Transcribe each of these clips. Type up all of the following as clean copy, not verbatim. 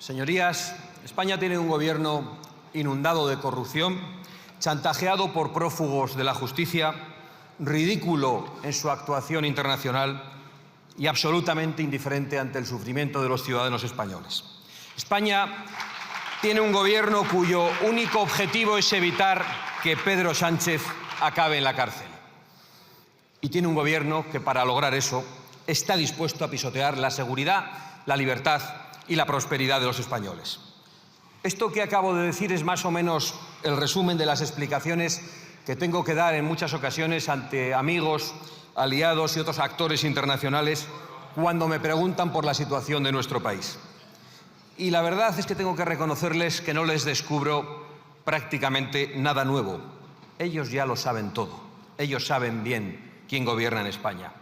Señorías, España tiene un gobierno inundado de corrupción, chantajeado por prófugos de la justicia, ridículo en su actuación internacional y absolutamente indiferente ante el sufrimiento de los ciudadanos españoles. España tiene un gobierno cuyo único objetivo es evitar que Pedro Sánchez acabe en la cárcel. Y tiene un gobierno que, para lograr eso, está dispuesto a pisotear la seguridad, la libertad y la prosperidad de los españoles. Esto que acabo de decir es más o menos el resumen de las explicaciones que tengo que dar en muchas ocasiones ante amigos, aliados y otros actores internacionales cuando me preguntan por la situación de nuestro país. Y la verdad es que tengo que reconocerles que no les descubro prácticamente nada nuevo. Ellos ya lo saben todo. Ellos saben bien quién gobierna en España.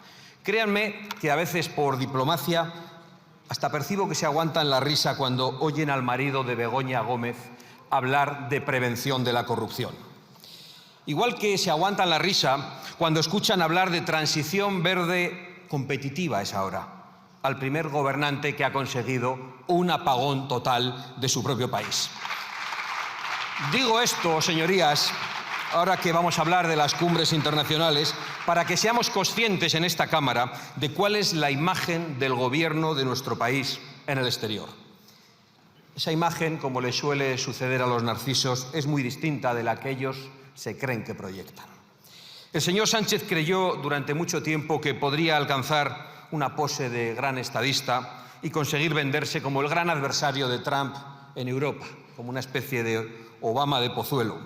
Créanme que a veces, por diplomacia, hasta percibo que se aguantan la risa cuando oyen al marido de Begoña Gómez hablar de prevención de la corrupción. Igual que se aguantan la risa cuando escuchan hablar de transición verde competitiva, es ahora, al primer gobernante que ha conseguido un apagón total de su propio país. Digo esto, señorías, ahora que vamos a hablar de las cumbres internacionales, para que seamos conscientes en esta Cámara de cuál es la imagen del gobierno de nuestro país en el exterior. Esa imagen, como le suele suceder a los narcisos, es muy distinta de la que ellos se creen que proyectan. El señor Sánchez creyó durante mucho tiempo que podría alcanzar una pose de gran estadista y conseguir venderse como el gran adversario de Trump en Europa, como una especie de Obama de Pozuelo.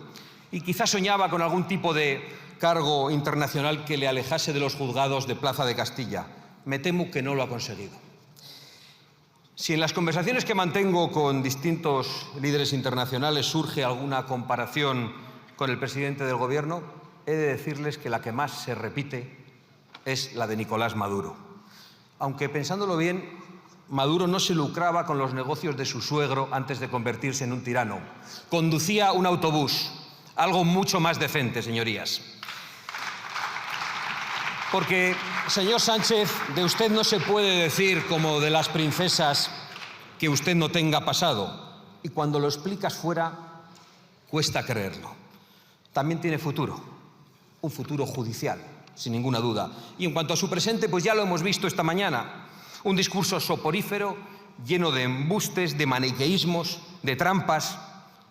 Y quizás soñaba con algún tipo de cargo internacional que le alejase de los juzgados de Plaza de Castilla. Me temo que no lo ha conseguido. Si en las conversaciones que mantengo con distintos líderes internacionales surge alguna comparación con el presidente del Gobierno, he de decirles que la que más se repite es la de Nicolás Maduro. Aunque, pensándolo bien, Maduro no se lucraba con los negocios de su suegro antes de convertirse en un tirano. Conducía un autobús, algo mucho más decente, señorías. Porque, señor Sánchez, de usted no se puede decir, como de las princesas, que usted no tenga pasado. Y cuando lo explicas fuera, cuesta creerlo. También tiene futuro, un futuro judicial, sin ninguna duda. Y en cuanto a su presente, pues ya lo hemos visto esta mañana. Un discurso soporífero, lleno de embustes, de maniqueísmos, de trampas,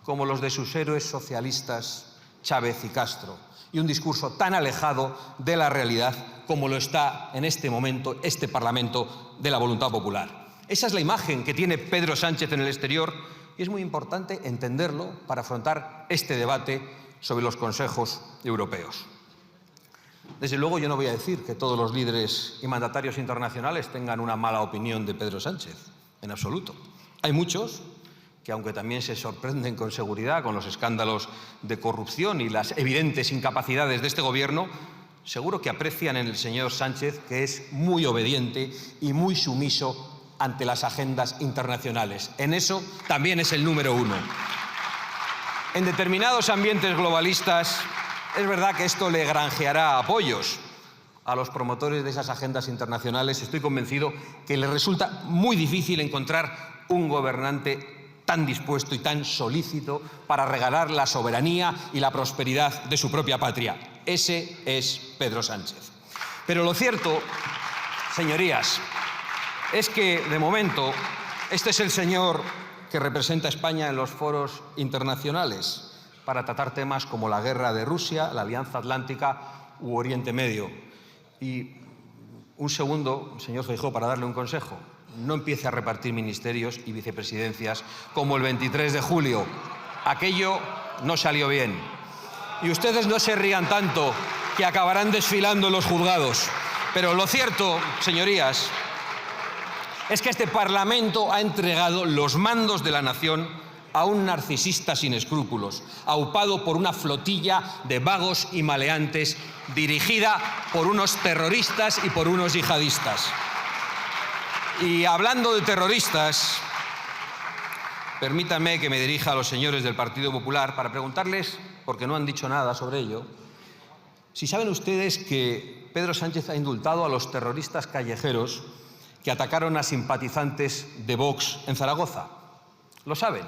como los de sus héroes socialistas Chávez y Castro. Y un discurso tan alejado de la realidad como lo está en este momento este Parlamento de la voluntad popular. Esa es la imagen que tiene Pedro Sánchez en el exterior y es muy importante entenderlo para afrontar este debate sobre los consejos europeos. Desde luego, yo no voy a decir que todos los líderes y mandatarios internacionales tengan una mala opinión de Pedro Sánchez, en absoluto. Hay muchos que, aunque también se sorprenden con seguridad con los escándalos de corrupción y las evidentes incapacidades de este gobierno, seguro que aprecian en el señor Sánchez que es muy obediente y muy sumiso ante las agendas internacionales. En eso también es el número uno. En determinados ambientes globalistas es verdad que esto le granjeará apoyos a los promotores de esas agendas internacionales. Estoy convencido que les resulta muy difícil encontrar un gobernante tan dispuesto y tan solícito para regalar la soberanía y la prosperidad de su propia patria. Ese es Pedro Sánchez. Pero lo cierto, señorías, es que, de momento, este es el señor que representa a España en los foros internacionales para tratar temas como la guerra de Rusia, la Alianza Atlántica u Oriente Medio. Y un segundo, señor Feijóo, para darle un consejo. No empiece a repartir ministerios y vicepresidencias como el 23 de julio. Aquello no salió bien. Y ustedes no se rían tanto, que acabarán desfilando en los juzgados. Pero lo cierto, señorías, es que este Parlamento ha entregado los mandos de la nación a un narcisista sin escrúpulos, aupado por una flotilla de vagos y maleantes dirigida por unos terroristas y por unos yihadistas. Y hablando de terroristas, permítanme que me dirija a los señores del Partido Popular para preguntarles, porque no han dicho nada sobre ello, si saben ustedes que Pedro Sánchez ha indultado a los terroristas callejeros que atacaron a simpatizantes de Vox en Zaragoza. Lo saben,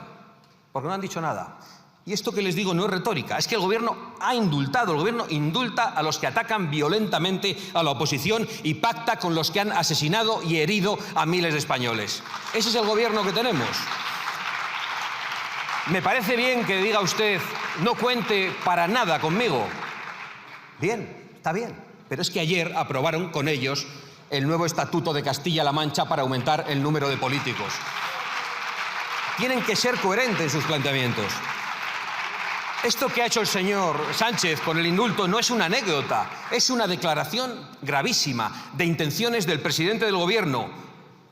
porque no han dicho nada. Y esto que les digo no es retórica, es que el Gobierno ha indultado, el Gobierno indulta a los que atacan violentamente a la oposición y pacta con los que han asesinado y herido a miles de españoles. Ese es el Gobierno que tenemos. Me parece bien que diga usted, no cuente para nada conmigo. Bien, está bien, pero es que ayer aprobaron con ellos el nuevo Estatuto de Castilla-La Mancha para aumentar el número de políticos. Tienen que ser coherentes en sus planteamientos. Esto que ha hecho el señor Sánchez con el indulto no es una anécdota, es una declaración gravísima de intenciones del presidente del Gobierno.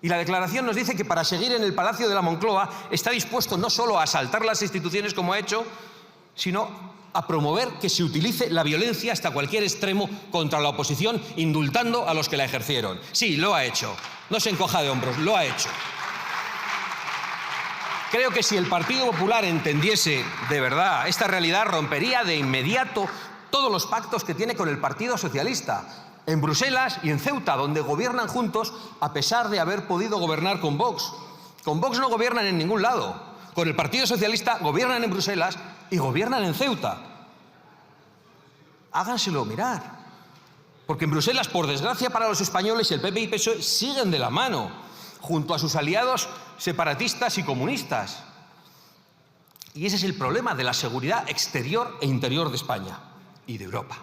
Y la declaración nos dice que para seguir en el Palacio de la Moncloa está dispuesto no solo a asaltar las instituciones como ha hecho, sino a promover que se utilice la violencia hasta cualquier extremo contra la oposición, indultando a los que la ejercieron. Sí, lo ha hecho. No se encoja de hombros, lo ha hecho. Creo que si el Partido Popular entendiese de verdad esta realidad, rompería de inmediato todos los pactos que tiene con el Partido Socialista, en Bruselas y en Ceuta, donde gobiernan juntos a pesar de haber podido gobernar con Vox. Con Vox no gobiernan en ningún lado. Con el Partido Socialista gobiernan en Bruselas y gobiernan en Ceuta. Háganselo mirar. Porque en Bruselas, por desgracia para los españoles, el PP y PSOE siguen de la mano, junto a sus aliados separatistas y comunistas. Y ese es el problema de la seguridad exterior e interior de España y de Europa.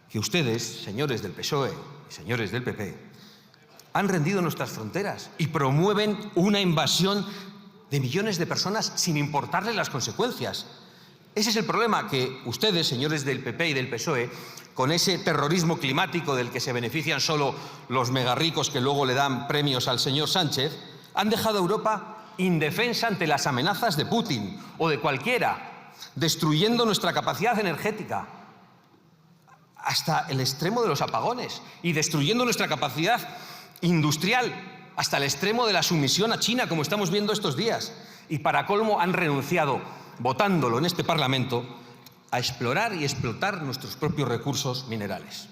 Que ustedes, señores del PSOE y señores del PP, han rendido nuestras fronteras y promueven una invasión de millones de personas sin importarles las consecuencias. Ese es el problema, que ustedes, señores del PP y del PSOE, con ese terrorismo climático del que se benefician solo los megarricos que luego le dan premios al señor Sánchez, han dejado a Europa indefensa ante las amenazas de Putin o de cualquiera, destruyendo nuestra capacidad energética hasta el extremo de los apagones y destruyendo nuestra capacidad industrial hasta el extremo de la sumisión a China, como estamos viendo estos días. Y para colmo han renunciado, votándolo en este Parlamento, a explorar y explotar nuestros propios recursos minerales.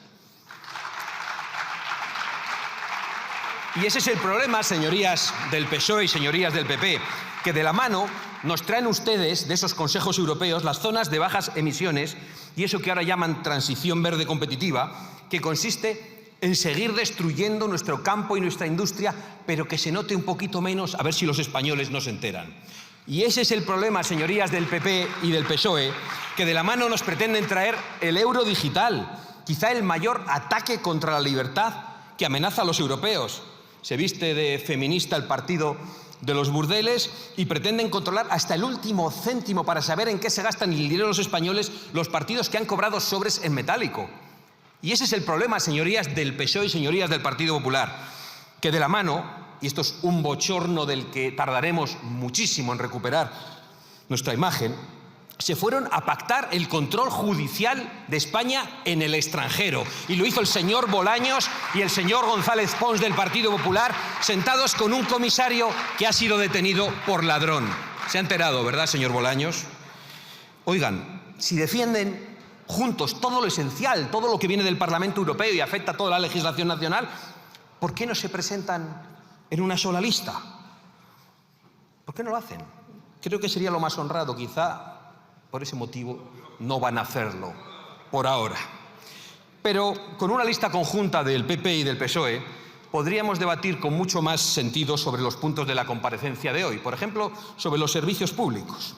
Y ese es el problema, señorías del PSOE y señorías del PP, que de la mano nos traen ustedes de esos consejos europeos las zonas de bajas emisiones y eso que ahora llaman transición verde competitiva, que consiste en seguir destruyendo nuestro campo y nuestra industria, pero que se note un poquito menos, a ver si los españoles no se enteran. Y ese es el problema, señorías del PP y del PSOE, que de la mano nos pretenden traer el euro digital, quizá el mayor ataque contra la libertad que amenaza a los europeos. Se viste de feminista el partido de los burdeles y pretenden controlar hasta el último céntimo para saber en qué se gastan el dinero de los españoles los partidos que han cobrado sobres en metálico. Y ese es el problema, señorías del PSOE y señorías del Partido Popular, que de la mano, y esto es un bochorno del que tardaremos muchísimo en recuperar nuestra imagen, se fueron a pactar el control judicial de España en el extranjero. Y lo hizo el señor Bolaños y el señor González Pons del Partido Popular, sentados con un comisario que ha sido detenido por ladrón. Se ha enterado, ¿verdad, señor Bolaños? Oigan, si defienden juntos todo lo esencial, todo lo que viene del Parlamento Europeo y afecta a toda la legislación nacional, ¿por qué no se presentan en una sola lista? ¿Por qué no lo hacen? Creo que sería lo más honrado, quizá. Por ese motivo no van a hacerlo, por ahora. Pero con una lista conjunta del PP y del PSOE podríamos debatir con mucho más sentido sobre los puntos de la comparecencia de hoy. Por ejemplo, sobre los servicios públicos.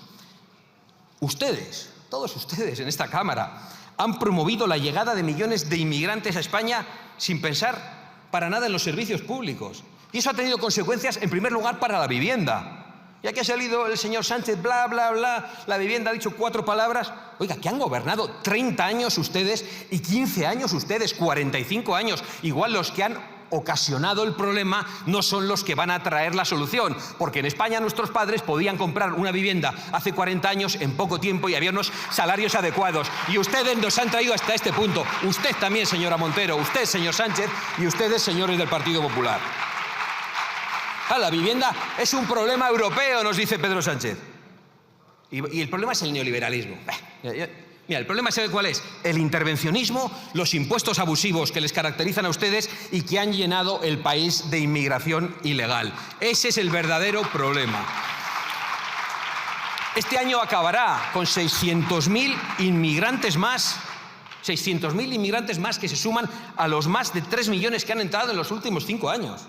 Ustedes, todos ustedes en esta Cámara, han promovido la llegada de millones de inmigrantes a España sin pensar para nada en los servicios públicos. Y eso ha tenido consecuencias, en primer lugar, para la vivienda. Ya que ha salido el señor Sánchez, bla, bla, bla, la vivienda ha dicho 4 palabras. Oiga, que han gobernado 30 años ustedes y 15 años ustedes, 45 años. Igual los que han ocasionado el problema no son los que van a traer la solución. Porque en España nuestros padres podían comprar una vivienda hace 40 años en poco tiempo y había unos salarios adecuados. Y ustedes nos han traído hasta este punto. Usted también, señora Montero, usted, señor Sánchez, y ustedes, señores del Partido Popular. La vivienda es un problema europeo, nos dice Pedro Sánchez. Y el problema es el neoliberalismo. Mira, el problema, ¿sabe cuál es? El intervencionismo, los impuestos abusivos que les caracterizan a ustedes y que han llenado el país de inmigración ilegal. Ese es el verdadero problema. Este año acabará con 600.000 inmigrantes más. 600.000 inmigrantes más que se suman a los más de 3 millones que han entrado en los últimos 5 años.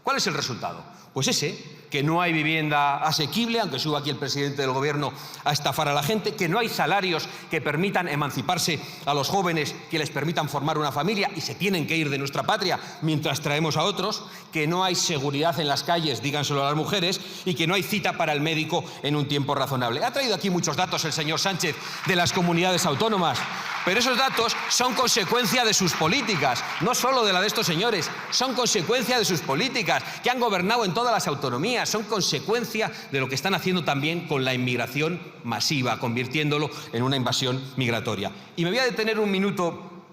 ¿Cuál es el resultado? Pues ese, que no hay vivienda asequible, aunque suba aquí el presidente del gobierno a estafar a la gente, que no hay salarios que permitan emanciparse a los jóvenes, que les permitan formar una familia y se tienen que ir de nuestra patria mientras traemos a otros, que no hay seguridad en las calles, díganselo a las mujeres, y que no hay cita para el médico en un tiempo razonable. Ha traído aquí muchos datos el señor Sánchez de las comunidades autónomas, pero esos datos son consecuencia de sus políticas, no solo de la de estos señores, son consecuencia de sus políticas, que han gobernado en todas las autonomías, son consecuencia de lo que están haciendo también con la inmigración masiva, convirtiéndolo en una invasión migratoria. Y me voy a detener un minuto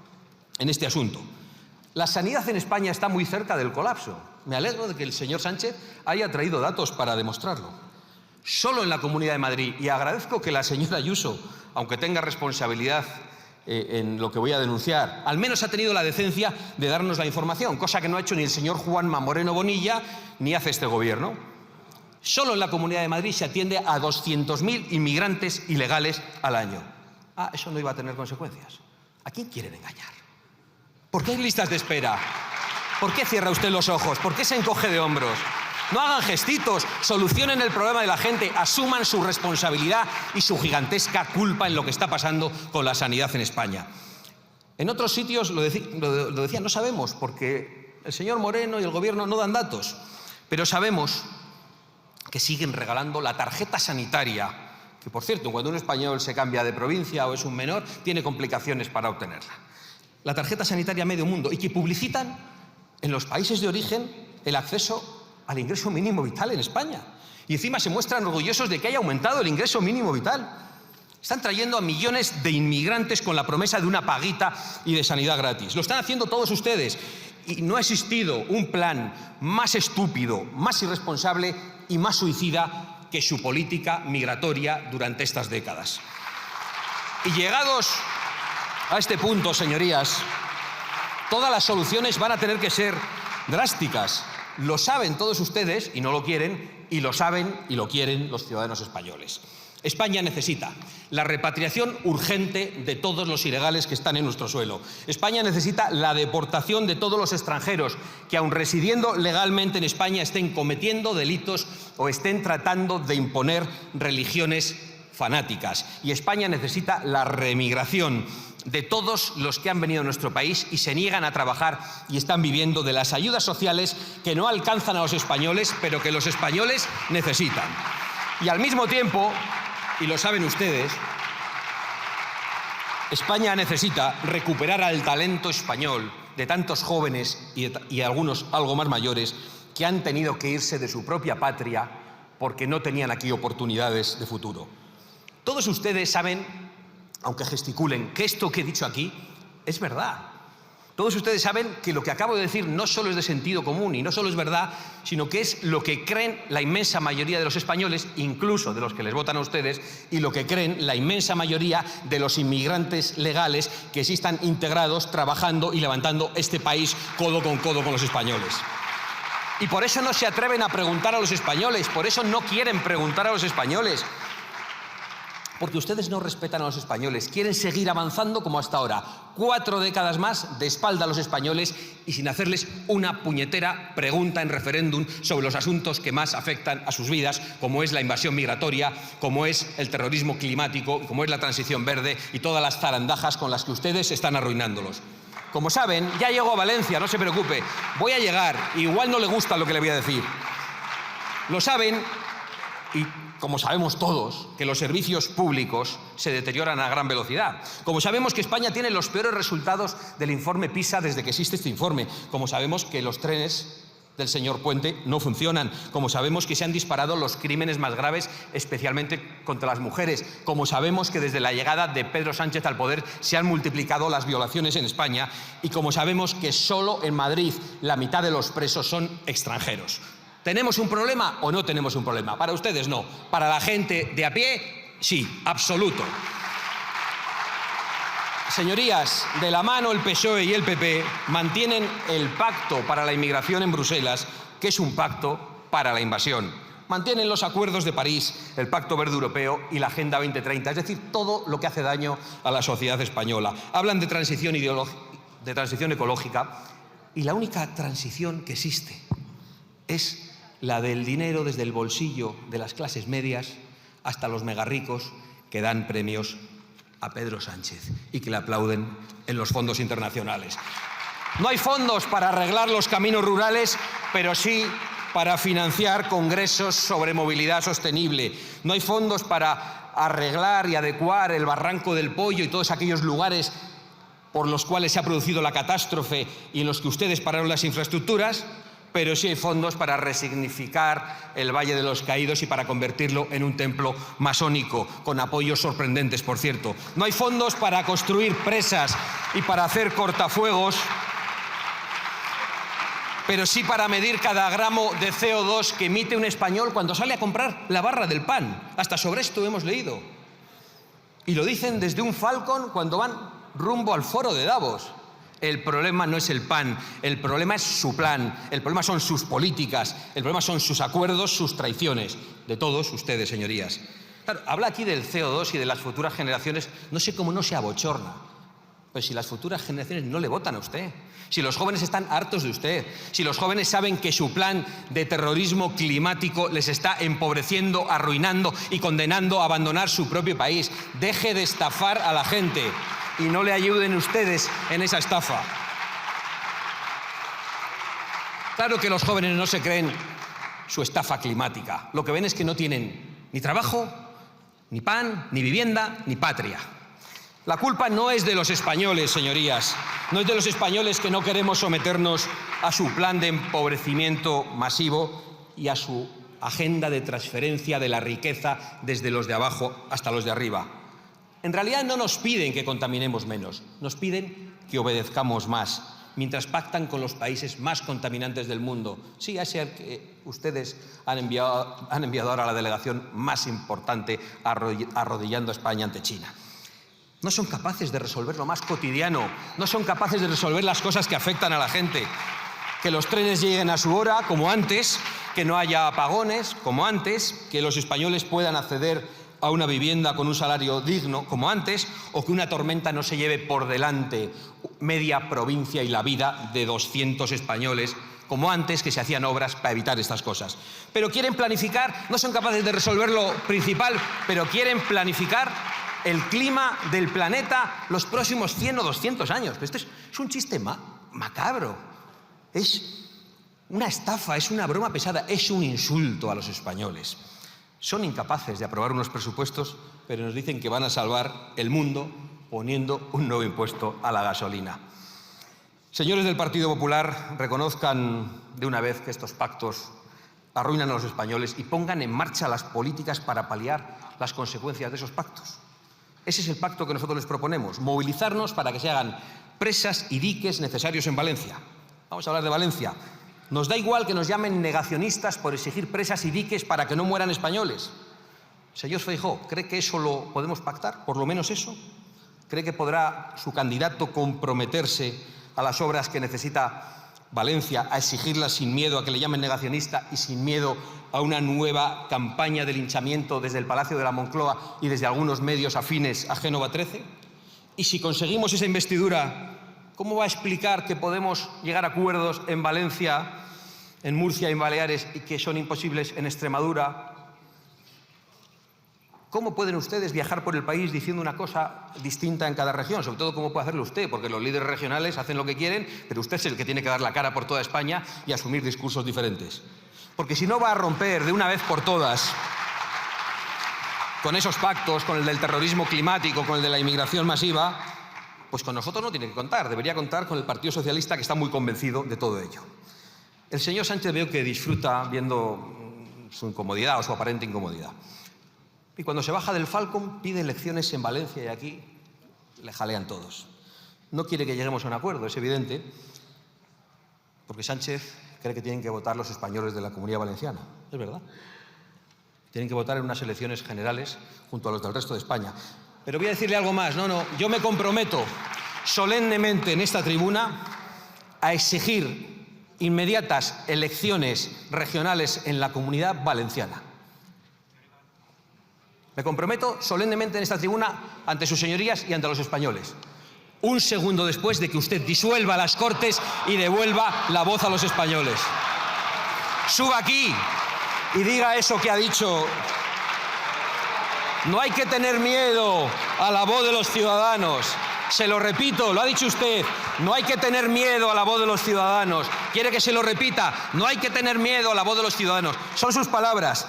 en este asunto. La sanidad en España está muy cerca del colapso. Me alegro de que el señor Sánchez haya traído datos para demostrarlo. Solo en la Comunidad de Madrid, y agradezco que la señora Ayuso, aunque tenga responsabilidad en lo que voy a denunciar, al menos ha tenido la decencia de darnos la información, cosa que no ha hecho ni el señor Juanma Moreno Bonilla ni hace este gobierno. Solo en la Comunidad de Madrid se atiende a 200.000 inmigrantes ilegales al año. Ah, eso no iba a tener consecuencias. ¿A quién quieren engañar? ¿Por qué hay listas de espera? ¿Por qué cierra usted los ojos? ¿Por qué se encoge de hombros? No hagan gestitos, solucionen el problema de la gente, asuman su responsabilidad y su gigantesca culpa en lo que está pasando con la sanidad en España. En otros sitios, lo decía, no sabemos, porque el señor Moreno y el gobierno no dan datos, pero sabemos que siguen regalando la tarjeta sanitaria, que por cierto, cuando un español se cambia de provincia o es un menor, tiene complicaciones para obtenerla. La tarjeta sanitaria a medio mundo, y que publicitan en los países de origen el acceso al ingreso mínimo vital en España. Y encima se muestran orgullosos de que haya aumentado el ingreso mínimo vital. Están trayendo a millones de inmigrantes con la promesa de una paguita y de sanidad gratis. Lo están haciendo todos ustedes. Y no ha existido un plan más estúpido, más irresponsable y más suicida que su política migratoria durante estas décadas. Y llegados a este punto, señorías, todas las soluciones van a tener que ser drásticas. Lo saben todos ustedes y no lo quieren, y lo saben y lo quieren los ciudadanos españoles. España necesita la repatriación urgente de todos los ilegales que están en nuestro suelo. España necesita la deportación de todos los extranjeros que, aun residiendo legalmente en España, estén cometiendo delitos o estén tratando de imponer religiones fanáticas. Y España necesita la reemigración de todos los que han venido a nuestro país y se niegan a trabajar y están viviendo de las ayudas sociales que no alcanzan a los españoles, pero que los españoles necesitan. Y al mismo tiempo, y lo saben ustedes, España necesita recuperar al talento español de tantos jóvenes y algunos algo más mayores que han tenido que irse de su propia patria porque no tenían aquí oportunidades de futuro. Todos ustedes saben, aunque gesticulen, que esto que he dicho aquí es verdad. Todos ustedes saben que lo que acabo de decir no solo es de sentido común y no solo es verdad, sino que es lo que creen la inmensa mayoría de los españoles, incluso de los que les votan a ustedes, y lo que creen la inmensa mayoría de los inmigrantes legales que sí están integrados, trabajando y levantando este país codo con los españoles. Y por eso no se atreven a preguntar a los españoles, por eso no quieren preguntar a los españoles. Porque ustedes no respetan a los españoles, quieren seguir avanzando como hasta ahora, 4 décadas más de espalda a los españoles y sin hacerles una puñetera pregunta en referéndum sobre los asuntos que más afectan a sus vidas, como es la invasión migratoria, como es el terrorismo climático, como es la transición verde y todas las zarandajas con las que ustedes están arruinándolos. Como saben, ya llego a Valencia, no se preocupe, voy a llegar, igual no le gusta lo que le voy a decir. Lo saben y como sabemos todos, que los servicios públicos se deterioran a gran velocidad. Como sabemos que España tiene los peores resultados del informe PISA desde que existe este informe. Como sabemos que los trenes del señor Puente no funcionan. Como sabemos que se han disparado los crímenes más graves, especialmente contra las mujeres. Como sabemos que desde la llegada de Pedro Sánchez al poder se han multiplicado las violaciones en España. Y como sabemos que solo en Madrid la mitad de los presos son extranjeros. ¿Tenemos un problema o no tenemos un problema? Para ustedes no. Para la gente de a pie, sí, absoluto. Señorías, de la mano el PSOE y el PP mantienen el pacto para la inmigración en Bruselas, que es un pacto para la invasión. Mantienen los acuerdos de París, el Pacto Verde Europeo y la Agenda 2030, es decir, todo lo que hace daño a la sociedad española. Hablan de transición ecológica, y la única transición que existe es la del dinero desde el bolsillo de las clases medias hasta los megarricos que dan premios a Pedro Sánchez y que le aplauden en los fondos internacionales. No hay fondos para arreglar los caminos rurales, pero sí para financiar congresos sobre movilidad sostenible. No hay fondos para arreglar y adecuar el Barranco del Pollo y todos aquellos lugares por los cuales se ha producido la catástrofe y en los que ustedes pararon las infraestructuras, pero sí hay fondos para resignificar el Valle de los Caídos y para convertirlo en un templo masónico, con apoyos sorprendentes, por cierto. No hay fondos para construir presas y para hacer cortafuegos, pero sí para medir cada gramo de CO2 que emite un español cuando sale a comprar la barra del pan. Hasta sobre esto hemos leído. Y lo dicen desde un Falcon cuando van rumbo al foro de Davos. El problema no es el pan, el problema es su plan, el problema son sus políticas, el problema son sus acuerdos, sus traiciones, de todos ustedes, señorías. Claro, habla aquí del CO2 y de las futuras generaciones, no sé cómo no se abochorna. Pues si las futuras generaciones no le votan a usted, si los jóvenes están hartos de usted, si los jóvenes saben que su plan de terrorismo climático les está empobreciendo, arruinando y condenando a abandonar su propio país, deje de estafar a la gente y no le ayuden ustedes en esa estafa. Claro que los jóvenes no se creen su estafa climática. Lo que ven es que no tienen ni trabajo, ni pan, ni vivienda, ni patria. La culpa no es de los españoles, señorías. No es de los españoles que no queremos someternos a su plan de empobrecimiento masivo y a su agenda de transferencia de la riqueza desde los de abajo hasta los de arriba. En realidad no nos piden que contaminemos menos, nos piden que obedezcamos más, mientras pactan con los países más contaminantes del mundo. Sí, a ese al que ustedes han enviado ahora a la delegación más importante, arrodillando a España ante China. No son capaces de resolver lo más cotidiano, no son capaces de resolver las cosas que afectan a la gente. Que los trenes lleguen a su hora, como antes, que no haya apagones, como antes, que los españoles puedan acceder a una vivienda con un salario digno, como antes, o que una tormenta no se lleve por delante media provincia y la vida de 200 españoles, como antes, que se hacían obras para evitar estas cosas. Pero quieren planificar, no son capaces de resolver lo principal, pero quieren planificar el clima del planeta los próximos 100 o 200 años. Pero esto es un chiste macabro, es una estafa, es una broma pesada, es un insulto a los españoles. Son incapaces de aprobar unos presupuestos, pero nos dicen que van a salvar el mundo poniendo un nuevo impuesto a la gasolina. Señores del Partido Popular, reconozcan de una vez que estos pactos arruinan a los españoles y pongan en marcha las políticas para paliar las consecuencias de esos pactos. Ese es el pacto que nosotros les proponemos, movilizarnos para que se hagan presas y diques necesarios en Valencia. Vamos a hablar de Valencia. Nos da igual que nos llamen negacionistas por exigir presas y diques para que no mueran españoles. Señor Feijóo, ¿cree que eso lo podemos pactar? ¿Por lo menos eso? ¿Cree que podrá su candidato comprometerse a las obras que necesita Valencia, a exigirlas sin miedo a que le llamen negacionista y sin miedo a una nueva campaña de linchamiento desde el Palacio de la Moncloa y desde algunos medios afines a Génova 13? Y si conseguimos esa investidura, ¿cómo va a explicar que podemos llegar a acuerdos en Valencia, en Murcia y en Baleares y que son imposibles en Extremadura? ¿Cómo pueden ustedes viajar por el país diciendo una cosa distinta en cada región? Sobre todo, ¿cómo puede hacerlo usted? Porque los líderes regionales hacen lo que quieren, pero usted es el que tiene que dar la cara por toda España y asumir discursos diferentes. Porque si no va a romper de una vez por todas con esos pactos, con el del terrorismo climático, con el de la inmigración masiva, pues con nosotros no tiene que contar, debería contar con el Partido Socialista, que está muy convencido de todo ello. El señor Sánchez veo que disfruta viendo su incomodidad o su aparente incomodidad. Y cuando se baja del Falcon pide elecciones en Valencia y aquí le jalean todos. No quiere que lleguemos a un acuerdo, es evidente, porque Sánchez cree que tienen que votar los españoles de la Comunidad Valenciana. Es verdad. Tienen que votar en unas elecciones generales junto a los del resto de España. Pero voy a decirle algo más. Yo me comprometo solemnemente en esta tribuna a exigir inmediatas elecciones regionales en la Comunidad Valenciana. Me comprometo solemnemente en esta tribuna ante sus señorías y ante los españoles. Un segundo después de que usted disuelva las Cortes y devuelva la voz a los españoles. Suba aquí y diga eso que ha dicho. No hay que tener miedo a la voz de los ciudadanos. Se lo repito, lo ha dicho usted. No hay que tener miedo a la voz de los ciudadanos. ¿Quiere que se lo repita? No hay que tener miedo a la voz de los ciudadanos. Son sus palabras.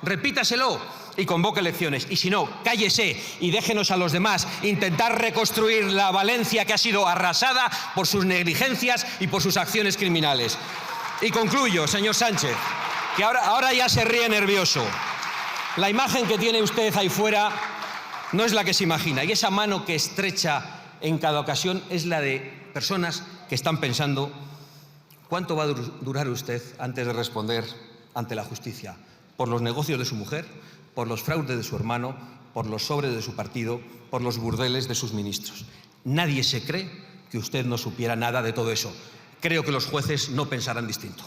Repítaselo y convoque elecciones. Y si no, cállese y déjenos a los demás intentar reconstruir la Valencia que ha sido arrasada por sus negligencias y por sus acciones criminales. Y concluyo, señor Sánchez, que ahora ya se ríe nervioso. La imagen que tiene usted ahí fuera no es la que se imagina. Y esa mano que estrecha en cada ocasión es la de personas que están pensando ¿cuánto va a durar usted antes de responder ante la justicia? Por los negocios de su mujer, por los fraudes de su hermano, por los sobres de su partido, por los burdeles de sus ministros. Nadie se cree que usted no supiera nada de todo eso. Creo que los jueces no pensarán distinto.